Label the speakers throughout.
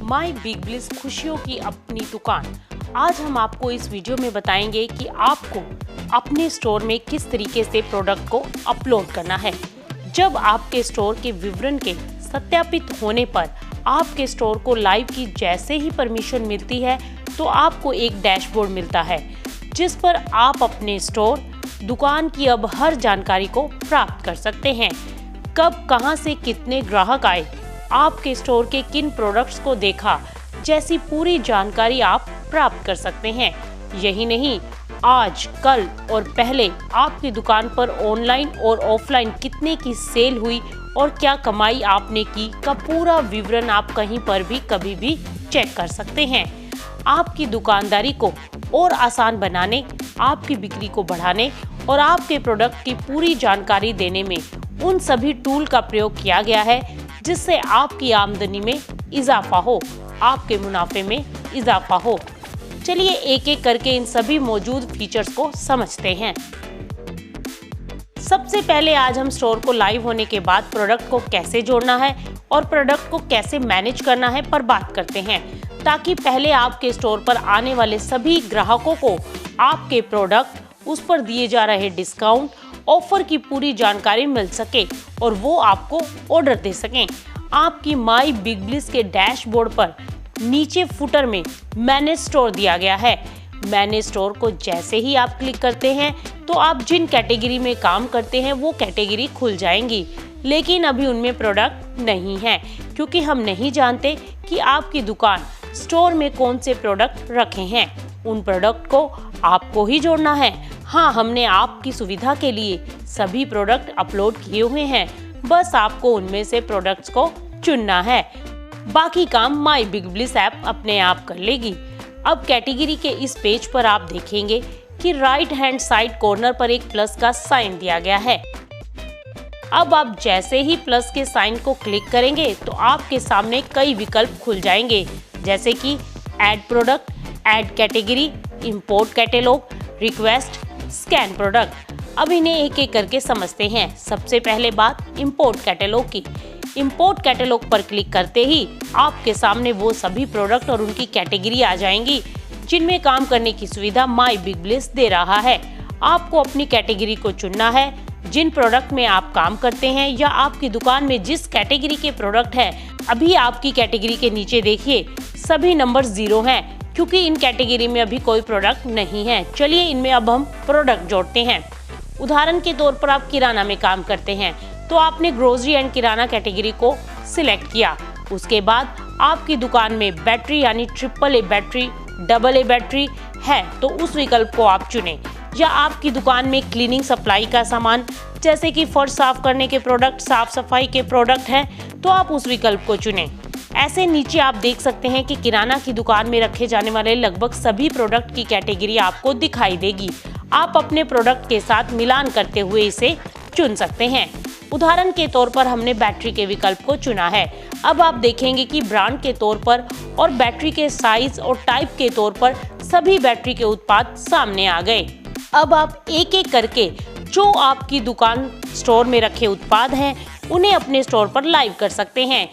Speaker 1: माई big bliss खुशियों की अपनी दुकान। आज हम आपको इस वीडियो में बताएंगे कि आपको अपने स्टोर में किस तरीके से प्रोडक्ट को अपलोड करना है। जब आपके स्टोर के विवरण के सत्यापित होने पर आपके स्टोर को लाइव की जैसे ही परमिशन मिलती है तो आपको एक डैशबोर्ड मिलता है जिस पर आप अपने स्टोर दुकान की अब हर जानकारी को प्राप्त कर सकते हैं। कब, कहां से कितने ग्राहक आए, आपके स्टोर के किन प्रोडक्ट्स को देखा जैसी पूरी जानकारी आप प्राप्त कर सकते हैं। यही नहीं, आज, कल और पहले आपकी दुकान पर ऑनलाइन और ऑफलाइन कितने की सेल हुई और क्या कमाई आपने की का पूरा विवरण आप कहीं पर भी कभी भी चेक कर सकते हैं। आपकी दुकानदारी को और आसान बनाने, आपकी बिक्री को बढ़ाने और आपके प्रोडक्ट की पूरी जानकारी देने में उन सभी टूल का प्रयोग किया गया है जिससे आपकी आमदनी में इजाफा हो, आपके मुनाफे में इजाफा हो। चलिए एक एक करके इन सभी मौजूद फीचर्स को समझते हैं। सबसे पहले आज हम स्टोर को लाइव होने के बाद प्रोडक्ट को कैसे जोड़ना है और प्रोडक्ट को कैसे मैनेज करना है पर बात करते हैं, ताकि पहले आपके स्टोर पर आने वाले सभी ग्राहकों को आपके प्रोडक्ट, उस पर दिए जा रहे डिस्काउंट, ऑफर की पूरी जानकारी मिल सके और वो आपको ऑर्डर दे सकें। आपकी माई बिग ब्लिस के डैशबोर्ड पर नीचे फुटर में मैनेज स्टोर दिया गया है। मैनेज स्टोर को जैसे ही आप क्लिक करते हैं तो आप जिन कैटेगरी में काम करते हैं वो कैटेगरी खुल जाएंगी, लेकिन अभी उनमें प्रोडक्ट नहीं है क्योंकि हम नहीं जानते कि आपकी दुकान स्टोर में कौन से प्रोडक्ट रखे हैं। उन प्रोडक्ट को आपको ही जोड़ना है। हाँ, हमने आपकी सुविधा के लिए सभी प्रोडक्ट अपलोड किए हुए हैं, बस आपको उनमें से प्रोडक्ट्स को चुनना है। बाकी काम माई बिग ब्लिस ऐप अपने आप कर लेगी। अब कैटेगरी के इस पेज पर आप देखेंगे कि राइट हैंड साइड कॉर्नर पर एक प्लस का साइन दिया गया है। अब आप जैसे ही प्लस के साइन को क्लिक करेंगे तो आपके सामने कई विकल्प खुल जाएंगे, जैसे कि add product, add category, import catalogue, request, scan product. अब इन्हें एक एक करके समझते हैं। सबसे पहले बात इंपोर्ट कैटेलॉग की। इंपोर्ट कैटेलॉग पर क्लिक करते ही आपके सामने वो सभी प्रोडक्ट और उनकी कैटेगरी आ जाएंगी जिनमें काम करने की सुविधा माई बिग ब्लिस दे रहा है। आपको अपनी कैटेगरी को चुनना है। जिन प्रोडक्ट में आप काम करते हैं या आपकी दुकान में जिस कैटेगरी के प्रोडक्ट है, अभी आपकी कैटेगरी के नीचे देखिए सभी नंबर 0 हैं क्योंकि इन कैटेगरी में अभी कोई प्रोडक्ट नहीं है। चलिए इनमें अब हम प्रोडक्ट जोड़ते हैं। उदाहरण के तौर पर आप किराना में काम करते हैं तो आपने ग्रोसरी एंड किराना कैटेगरी को सिलेक्ट किया। उसके बाद आपकी दुकान में बैटरी यानी AAA बैटरी, AA बैटरी है तो उस विकल्प को आप चुनें। या आपकी दुकान में क्लीनिंग सप्लाई का सामान जैसे कि फर्श साफ करने के प्रोडक्ट, साफ सफाई के प्रोडक्ट हैं तो आप उस विकल्प को चुनें। ऐसे नीचे आप देख सकते हैं कि किराना की दुकान में रखे जाने वाले लगभग सभी प्रोडक्ट की कैटेगरी आपको दिखाई देगी। आप अपने प्रोडक्ट के साथ मिलान करते हुए इसे चुन सकते हैं। उदाहरण के तौर पर हमने बैटरी के विकल्प को चुना है। अब आप देखेंगे कि ब्रांड के तौर पर और बैटरी के साइज और टाइप के तौर पर सभी बैटरी के उत्पाद सामने आ गए। अब आप एक एक करके जो आपकी दुकान स्टोर में रखे उत्पाद हैं उन्हें अपने स्टोर पर लाइव कर सकते हैं,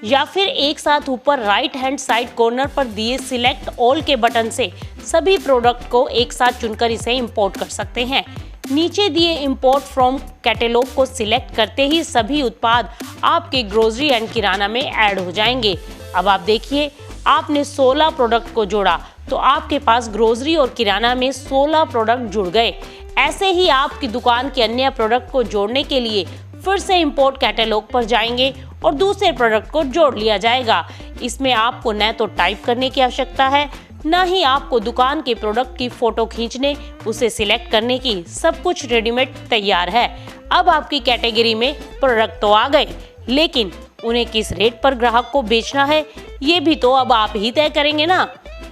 Speaker 1: या फिर एक साथ ऊपर राइट हैंड साइड कॉर्नर पर दिए सिलेक्ट ऑल के बटन से सभी प्रोडक्ट को एक साथ चुनकर इसे इंपोर्ट कर सकते हैं। नीचे दिए इंपोर्ट फ्रॉम कैटेलॉग को सिलेक्ट करते ही सभी उत्पाद आपके ग्रोसरी एंड किराना में ऐड हो जाएंगे। अब आप देखिए आपने 16 प्रोडक्ट को जोड़ा तो आपके पास ग्रोसरी और किराना में 16 प्रोडक्ट जुड़ गए। ऐसे ही आपकी दुकान के अन्य प्रोडक्ट को जोड़ने के लिए फिर से इंपोर्ट कैटेलॉग पर जाएंगे और दूसरे प्रोडक्ट को जोड़ लिया जाएगा। इसमें आपको न तो टाइप करने की आवश्यकता है, न ही आपको दुकान के प्रोडक्ट की फोटो खींचने, उसे सिलेक्ट करने की। सब कुछ रेडीमेड तैयार है। अब आपकी कैटेगरी में प्रोडक्ट तो आ गए, लेकिन उन्हें किस रेट पर ग्राहक को बेचना है ये भी तो अब आप ही तय करेंगे ना।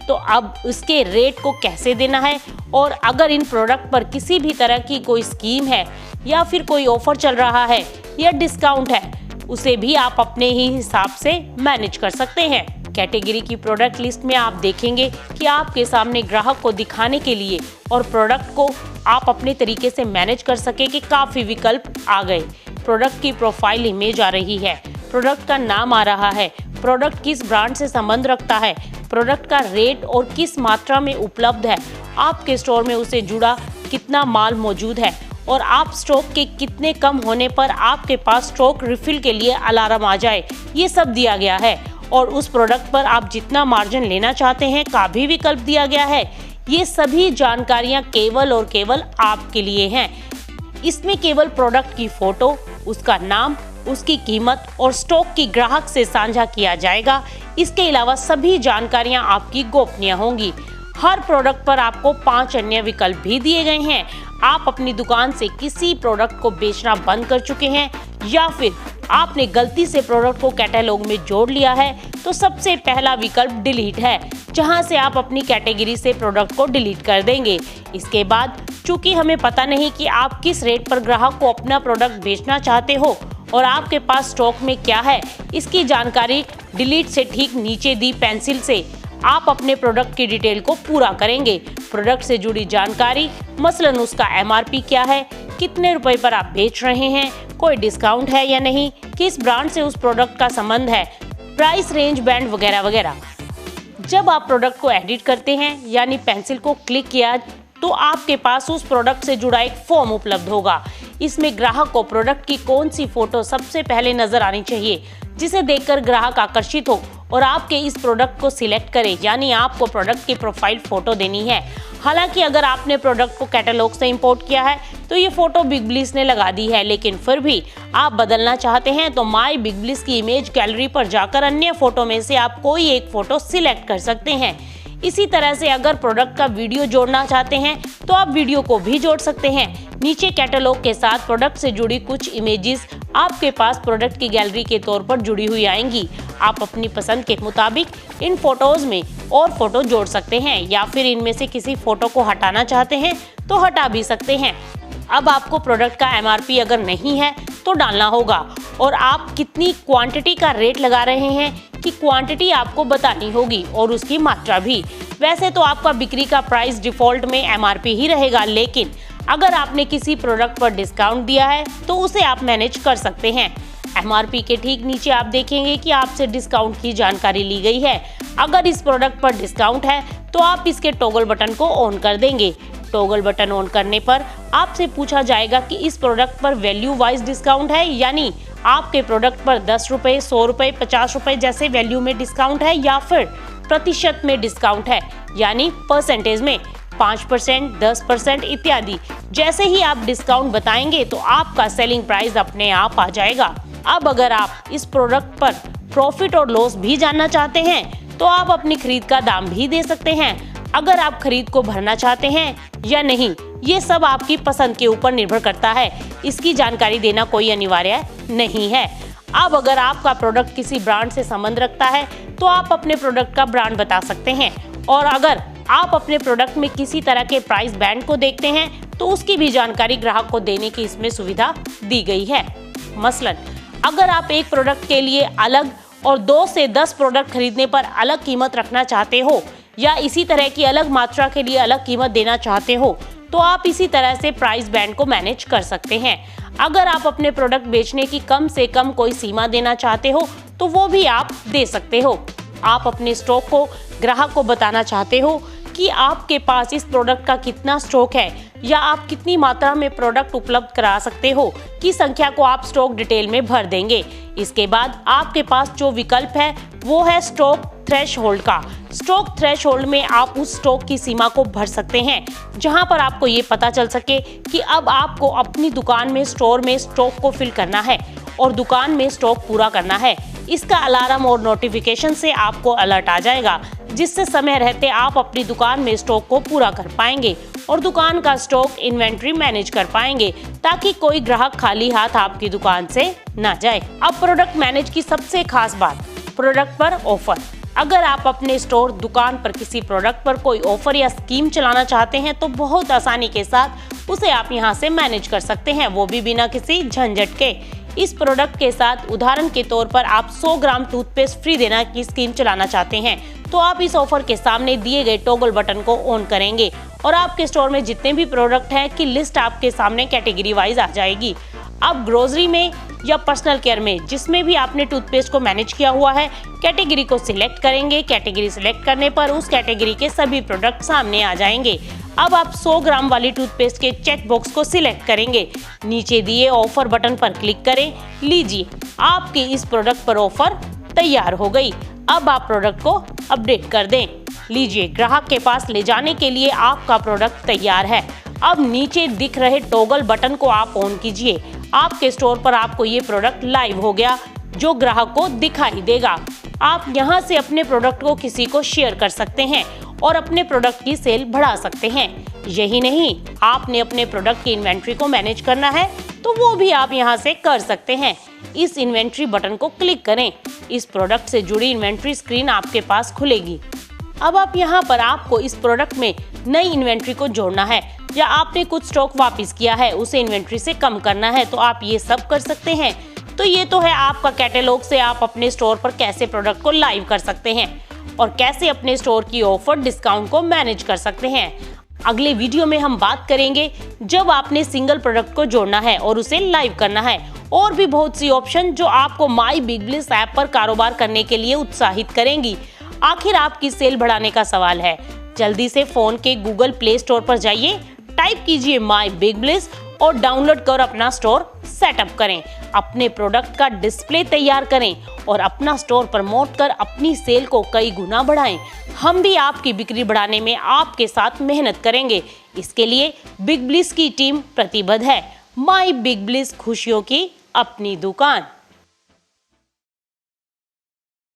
Speaker 1: तो अब उसके रेट को कैसे देना है, और अगर इन प्रोडक्ट पर किसी भी तरह की कोई स्कीम है या फिर कोई ऑफर चल रहा है या डिस्काउंट है, उसे भी आप अपने ही हिसाब से मैनेज कर सकते हैं। कैटेगरी की प्रोडक्ट लिस्ट में आप देखेंगे कि आपके सामने ग्राहक को दिखाने के लिए और प्रोडक्ट को आप अपने तरीके से मैनेज कर सके कि काफी विकल्प आ गए। प्रोडक्ट की प्रोफाइल इमेज आ रही है, प्रोडक्ट का नाम आ रहा है, प्रोडक्ट किस ब्रांड से संबंध रखता है, प्रोडक्ट का रेट और किस मात्रा में उपलब्ध है, आपके स्टोर में उसे जुड़ा कितना माल मौजूद है और आप स्टॉक के कितने कम होने पर आपके पास स्टॉक रिफिल के लिए अलार्म आ जाए, ये सब दिया गया है। और उस प्रोडक्ट पर आप जितना मार्जिन लेना चाहते हैं का भी विकल्प दिया गया है। ये सभी जानकारियां केवल और केवल आपके लिए हैं। इसमें केवल प्रोडक्ट की फोटो, उसका नाम, उसकी कीमत और स्टॉक की ग्राहक से साझा किया जाएगा। इसके अलावा सभी जानकारियां आपकी गोपनीय होंगी। हर प्रोडक्ट पर आपको 5 अन्य विकल्प भी दिए गए हैं। आप अपनी दुकान से किसी प्रोडक्ट को बेचना बंद कर चुके हैं या फिर आपने गलती से प्रोडक्ट को कैटलॉग में जोड़ लिया है, तो सबसे पहला विकल्प डिलीट है, जहां से आप अपनी कैटेगरी से प्रोडक्ट को डिलीट कर देंगे। इसके बाद चूंकि हमें पता नहीं कि आप किस रेट पर ग्राहक को अपना प्रोडक्ट बेचना चाहते हो और आपके पास स्टॉक में क्या है, इसकी जानकारी डिलीट से ठीक नीचे दी पेंसिल से आप अपने प्रोडक्ट की डिटेल को पूरा करेंगे। प्रोडक्ट से जुड़ी जानकारी, मसलन उसका MRP क्या है, कितने रुपए पर आप बेच रहे हैं, कोई डिस्काउंट है या नहीं, किस ब्रांड से उस प्रोडक्ट का संबंध है, प्राइस रेंज बैंड वगैरह वगैरह। जब आप प्रोडक्ट को एडिट करते हैं यानी पेंसिल को क्लिक किया, तो आपके पास उस प्रोडक्ट से जुड़ा एक फॉर्म उपलब्ध होगा। इसमें ग्राहक को प्रोडक्ट की कौन सी फोटो सबसे पहले नजर आनी चाहिए, जिसे देखकर ग्राहक आकर्षित हो और आपके इस प्रोडक्ट को सिलेक्ट करे, यानी आपको प्रोडक्ट की प्रोफाइल फोटो देनी है। हालांकि अगर आपने प्रोडक्ट को कैटलॉग से इंपोर्ट किया है तो ये फोटो बिग ब्लिस ने लगा दी है, लेकिन फिर भी आप बदलना चाहते हैं तो माई बिग ब्लिस की इमेज गैलरी पर जाकर अन्य फोटो में से आप कोई एक फोटो सिलेक्ट कर सकते हैं। इसी तरह से अगर प्रोडक्ट का वीडियो जोड़ना चाहते हैं तो आप वीडियो को भी जोड़ सकते हैं। नीचे कैटलॉग के साथ प्रोडक्ट से जुड़ी कुछ इमेजेस आपके पास प्रोडक्ट की गैलरी के तौर पर जुड़ी हुई आएंगी। आप अपनी पसंद के मुताबिक इन फोटोज में और फोटो जोड़ सकते हैं या फिर इनमें से किसी फोटो को हटाना चाहते हैं तो हटा भी सकते हैं। अब आपको प्रोडक्ट का MRP अगर नहीं है तो डालना होगा और आप कितनी क्वांटिटी का रेट लगा रहे हैं कि क्वांटिटी आपको बतानी होगी और उसकी मात्रा भी। वैसे तो आपका बिक्री का प्राइस डिफॉल्ट में MRP ही रहेगा, लेकिन अगर आपने किसी प्रोडक्ट पर डिस्काउंट दिया है तो उसे आप मैनेज कर सकते हैं। MRP के ठीक नीचे आप देखेंगे कि आपसे डिस्काउंट की जानकारी ली गई है। अगर इस प्रोडक्ट पर डिस्काउंट है तो आप इसके टॉगल बटन को ऑन कर देंगे। टॉगल बटन ऑन करने पर आपसे पूछा जाएगा कि इस प्रोडक्ट पर वैल्यू वाइज डिस्काउंट है, यानी आपके प्रोडक्ट पर 10 रुपए, 100 रुपए, 50 रुपए जैसे वैल्यू में डिस्काउंट है या फिर प्रतिशत में डिस्काउंट है, यानी परसेंटेज में 5%, 10% इत्यादि। जैसे ही आप डिस्काउंट बताएंगे तो आपका सेलिंग प्राइस अपने आप आ जाएगा। अब अगर आप इस प्रोडक्ट पर प्रॉफिट और लॉस भी जानना चाहते हैं तो आप अपनी खरीद का दाम भी दे सकते हैं। अगर आप खरीद को भरना चाहते हैं या नहीं, ये सब आपकी पसंद के ऊपर निर्भर करता है। इसकी जानकारी देना कोई अनिवार्य नहीं है। अब अगर आपका प्रोडक्ट किसी ब्रांड से संबंध रखता है तो आप अपने प्रोडक्ट का ब्रांड बता सकते हैं और अगर आप अपने प्रोडक्ट में किसी तरह के प्राइस बैंड को देखते हैं तो उसकी भी जानकारी ग्राहक को देने की इसमें सुविधा दी गई है। मसलन अगर आप एक प्रोडक्ट के लिए अलग और 2 से 10 प्रोडक्ट खरीदने पर अलग कीमत रखना चाहते हो या इसी तरह की अलग मात्रा के लिए अलग कीमत देना चाहते हो तो आप इसी तरह से प्राइस बैंड को मैनेज कर सकते हैं। अगर आप अपने प्रोडक्ट बेचने की कम से कम कोई सीमा देना चाहते हो तो वो भी आप दे सकते हो। आप अपने स्टॉक को ग्राहक को बताना चाहते हो कि आपके पास इस प्रोडक्ट का कितना स्टॉक है या आप कितनी मात्रा में प्रोडक्ट उपलब्ध करा सकते हो की संख्या को आप स्टॉक डिटेल में भर देंगे। इसके बाद आपके पास जो विकल्प है वो है स्टॉक थ्रेशहोल्ड का। स्टॉक थ्रेशहोल्ड में आप उस स्टॉक की सीमा को भर सकते हैं जहां पर आपको ये पता चल सके कि अब आपको अपनी दुकान में स्टोर में स्टॉक को फिल करना है और दुकान में स्टॉक पूरा करना है। इसका अलार्म और नोटिफिकेशन से आपको अलर्ट आ जाएगा, जिससे समय रहते आप अपनी दुकान में स्टॉक को पूरा कर पाएंगे और दुकान का स्टॉक इन्वेंट्री मैनेज कर पाएंगे ताकि कोई ग्राहक खाली हाथ आपकी दुकान से ना जाए। अब प्रोडक्ट मैनेज की सबसे खास बात, प्रोडक्ट पर ऑफर। अगर आप अपने स्टोर दुकान पर किसी प्रोडक्ट पर कोई ऑफर या स्कीम चलाना चाहते हैं तो बहुत आसानी के साथ उसे आप यहां से मैनेज कर सकते हैं, वो भी बिना किसी झंझट के। इस प्रोडक्ट के साथ उदाहरण के तौर पर आप 100 ग्राम टूथपेस्ट फ्री देना की स्कीम चलाना चाहते हैं तो आप इस ऑफर के सामने दिए गए टॉगल बटन को ऑन करेंगे और आपके स्टोर में जितने भी प्रोडक्ट हैं की लिस्ट आपके सामने कैटेगरी वाइज आ जाएगी। अब ग्रोसरी में या पर्सनल केयर में, जिसमें भी आपने टूथपेस्ट को मैनेज किया हुआ है, कैटेगरी को सिलेक्ट करेंगे। कैटेगरी सिलेक्ट करने पर उस कैटेगरी के सभी प्रोडक्ट सामने आ जाएंगे। अब आप 100 ग्राम वाली टूथपेस्ट के चेक बॉक्स को सिलेक्ट करेंगे। नीचे दिए ऑफर बटन पर क्लिक करें। लीजिए, आपके इस प्रोडक्ट पर ऑफर तैयार हो गई। अब आप प्रोडक्ट को अपडेट कर दें। लीजिए, ग्राहक के पास ले जाने के लिए आपका प्रोडक्ट तैयार है। अब नीचे दिख रहे टॉगल बटन को आप ऑन कीजिए। आपके स्टोर पर आपको ये प्रोडक्ट लाइव हो गया, जो ग्राहक को दिखाई देगा। आप यहाँ से अपने प्रोडक्ट को किसी को शेयर कर सकते हैं और अपने प्रोडक्ट की सेल बढ़ा सकते हैं। यही नहीं, आपने अपने प्रोडक्ट की इन्वेंट्री को मैनेज करना है तो वो भी आप यहाँ से कर सकते हैं। इस इन्वेंट्री बटन को क्लिक करें। इस प्रोडक्ट से जुड़ी इन्वेंट्री स्क्रीन आपके पास खुलेगी। अब आप यहाँ पर आपको इस प्रोडक्ट में नई इन्वेंट्री को जोड़ना है या आपने कुछ स्टॉक वापस किया है, उसे इन्वेंट्री से कम करना है, तो आप ये सब कर सकते हैं। तो ये तो है आपका कैटलॉग से आप अपने स्टोर पर कैसे प्रोडक्ट को लाइव कर सकते हैं और कैसे अपने स्टोर की ऑफर डिस्काउंट को मैनेज कर सकते हैं। अगले वीडियो में हम बात करेंगे जब आपने सिंगल प्रोडक्ट को जोड़ना है और उसे लाइव करना है, और भी बहुत सी ऑप्शन जो आपको माई बिग ब्लिस ऐप पर कारोबार करने के लिए उत्साहित करेंगी। आखिर आपकी सेल बढ़ाने का सवाल है। जल्दी से फोन के गूगल प्ले स्टोर पर जाइए, टाइप कीजिए माई बिग ब्लिस और डाउनलोड कर अपना स्टोर सेटअप करें। अपने प्रोडक्ट का डिस्प्ले तैयार करें और अपना स्टोर प्रमोट कर अपनी सेल को कई गुना बढ़ाएं। हम भी आपकी बिक्री बढ़ाने में आपके साथ मेहनत करेंगे। इसके लिए बिग ब्लिस की टीम प्रतिबद्ध है। माई बिग ब्लिस, खुशियों की अपनी दुकान।